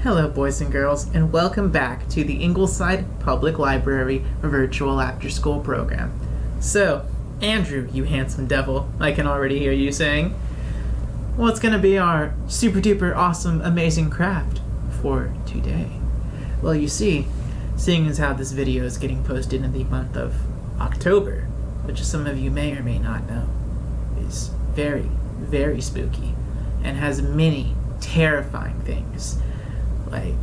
Hello, boys and girls, and welcome back to the Ingleside Public Library Virtual After School Program. So, Andrew, you handsome devil, I can already hear you saying, what's going to be our super duper awesome amazing craft for today? Well, you see, seeing as how this video is getting posted in the month of October, which some of you may or may not know, is very, very spooky and has many terrifying things like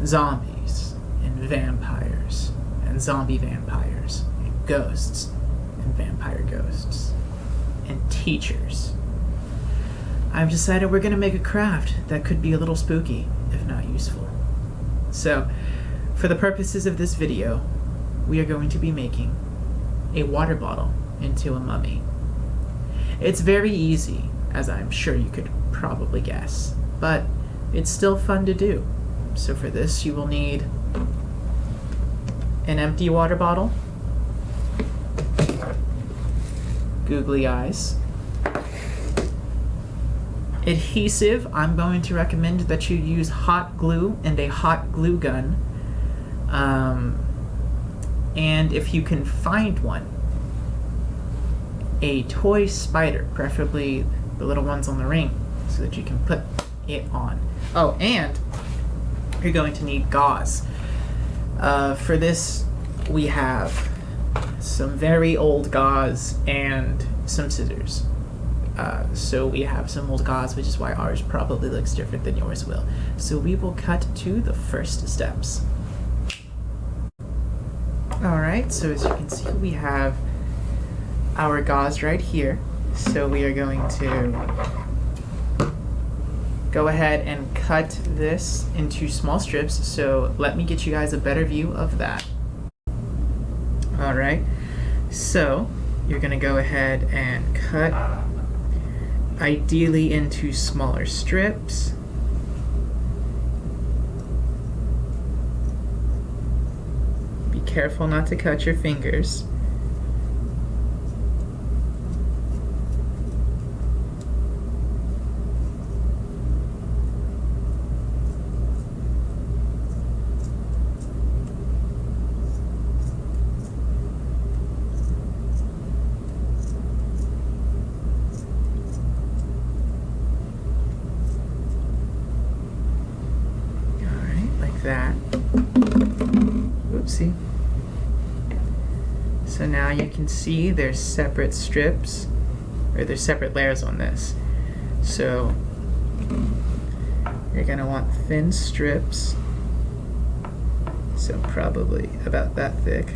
zombies and vampires and zombie vampires and ghosts and vampire ghosts and teachers. I've decided we're going to make a craft that could be a little spooky, if not useful. So, for the purposes of this video, we are going to be making a water bottle into a mummy. It's very easy, as I'm sure you could probably guess, but it's still fun to do. So for this, you will need an empty water bottle, googly eyes, adhesive. I'm going to recommend that you use hot glue and a hot glue gun. And if you can find one, a toy spider, preferably the little ones on the ring, so that you can put it on. Oh, and you're going to need gauze. For this, we have some very old gauze and some scissors. So we have some old gauze, which is why ours probably looks different than yours will. So we will cut to the first steps. Alright, so as you can see, we have our gauze right here. So we are going to go ahead and cut this into small strips. So let me get you guys a better view of that. Alright, so you're going to go ahead and cut ideally into smaller strips. Be careful not to cut your fingers. That. Whoopsie. So now you can see there's separate strips, or there's separate layers on this. So you're going to want thin strips, so probably about that thick.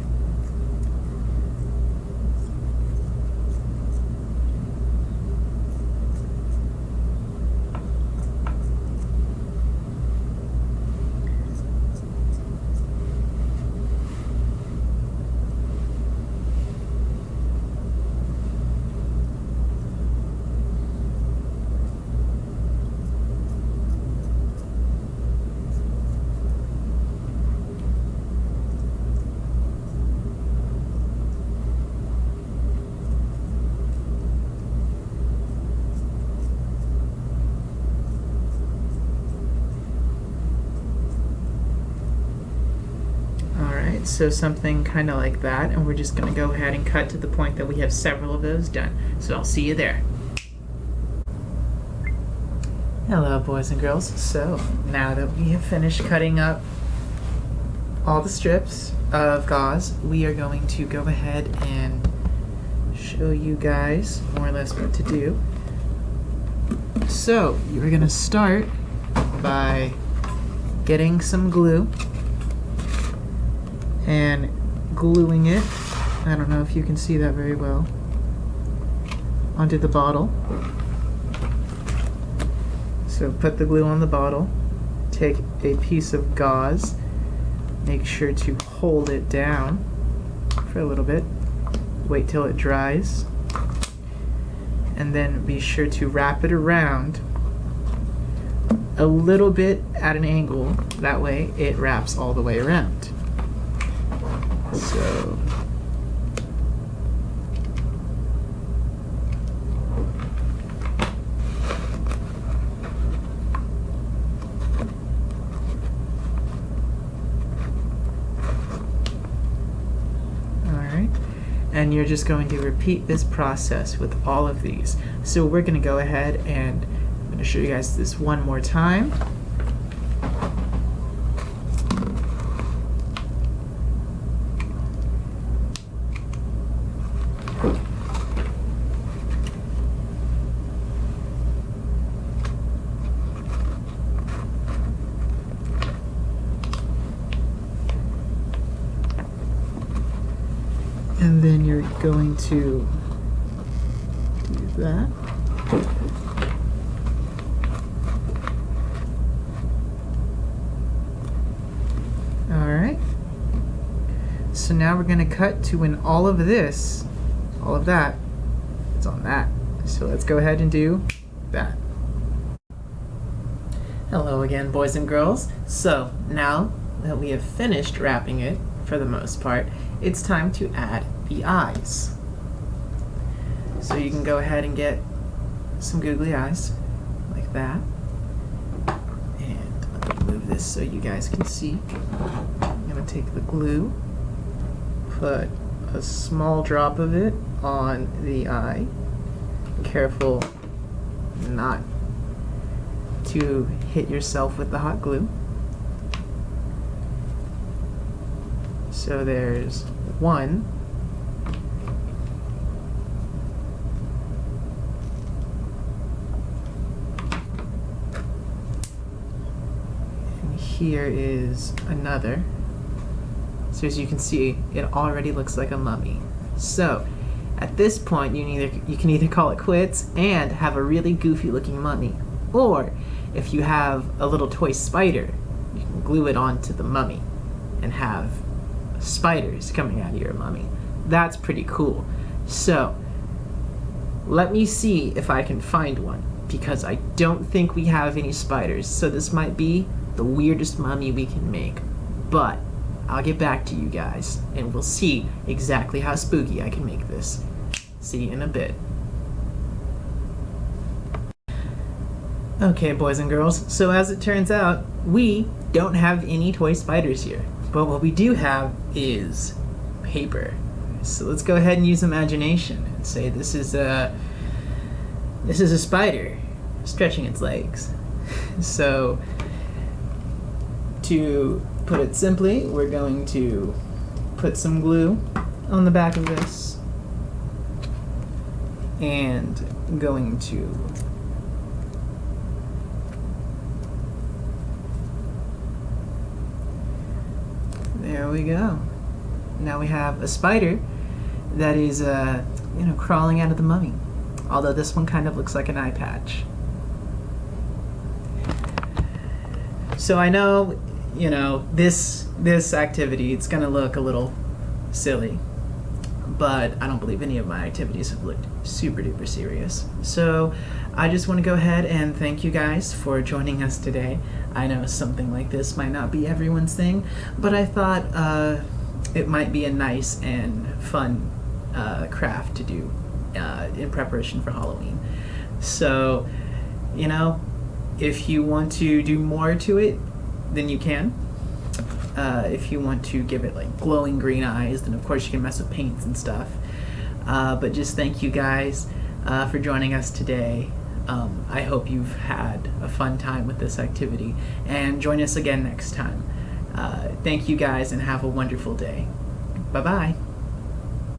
So something kind of like that, and we're just going to go ahead and cut to the point that we have several of those done. So I'll see you there. Hello, boys and girls. So now that we have finished cutting up all the strips of gauze, we are going to go ahead and show you guys more or less what to do. So you're going to start by getting some glue and gluing it, I don't know if you can see that very well, onto the bottle. So put the glue on the bottle, take a piece of gauze, make sure to hold it down for a little bit, wait till it dries, and then be sure to wrap it around a little bit at an angle, that way it wraps all the way around. So And you're just going to repeat this process with all of these. So we're going to go ahead and I'm going to show you guys this one more time. And then you're going to do that. All right. So now we're going to cut to when all of this, all of that, is on that. So let's go ahead and do that. Hello again, boys and girls. So now that we have finished wrapping it, for the most part, it's time to add the eyes. So you can go ahead and get some googly eyes, like that. And let me move this so you guys can see. I'm going to take the glue, put a small drop of it on the eye. Careful not to hit yourself with the hot glue. So there's one. And here is another. So as you can see, it already looks like a mummy. So at this point, you can either call it quits and have a really goofy looking mummy, or if you have a little toy spider, you can glue it onto the mummy and have spiders coming out of your mummy. That's pretty cool. So let me see if I can find one, because I don't think we have any spiders. So this might be the weirdest mummy we can make, but I'll get back to you guys and we'll see exactly how spooky I can make this. See you in a bit. Okay, boys and girls, so as it turns out, we don't have any toy spiders here. But what we do have is paper. So let's go ahead and use imagination and say this is a spider stretching its legs. So to put it simply, we're going to put some glue on the back of this and going to there we go. Now we have a spider that is, crawling out of the mummy. Although this one kind of looks like an eye patch. So I know, this activity, it's gonna look a little silly, but I don't believe any of my activities have looked super duper serious. So I just want to go ahead and thank you guys for joining us today. I know something like this might not be everyone's thing, but I thought it might be a nice and fun craft to do in preparation for Halloween. So, if you want to do more to it, then you can. If you want to give it like glowing green eyes, then of course you can mess with paints and stuff. But just thank you guys for joining us today. I hope you've had a fun time with this activity, and join us again next time. Thank you guys and have a wonderful day. Bye-bye.